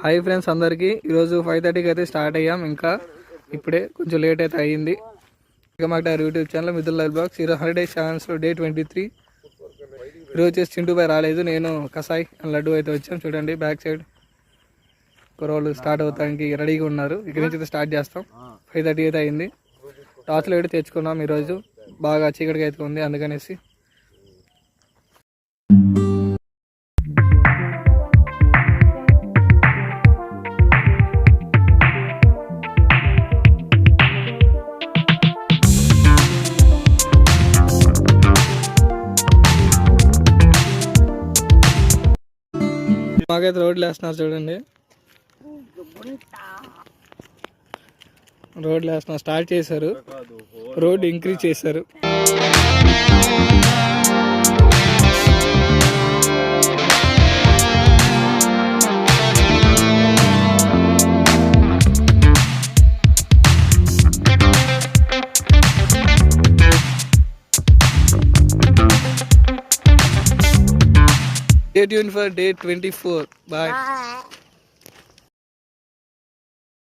Hi friends అందరికీ ఈరోజు 5:30కి అయితే స్టార్ట్ అయ్యాం. ఇంకా ఇప్పుడే కొంచెం లేట్ అయితే అయ్యింది. ఇక మాకు YouTube channel Mithul live blogs ఈరోజు హండ్రెడ్ డేస్ ఛానల్స్లో డే 23. ఈరోజు వచ్చేసి చింటూ బాయ్ రాలేదు, నేను కసాయ్ అండ్ లడ్డు అయితే వచ్చాం. చూడండి బ్యాక్ సైడ్ కుర్రోళ్ళు స్టార్ట్ అవుతానికి రెడీగా ఉన్నారు. ఇక్కడి నుంచి అయితే స్టార్ట్ చేస్తాం. 5:30 అయితే అయింది. టార్చ్ లైట్ తెచ్చుకున్నాం. ఈరోజు బాగా చీకటిగా అయితే ఉంది అందుకనేసి. మాకైతే రోడ్లు వేస్తున్నారు చూడండి. రోడ్లు వేస్తున్నారు, స్టార్ట్ చేశారు, రోడ్ ఇంక్రీజ్ చేశారు. Stay tuned for day 24. Bye.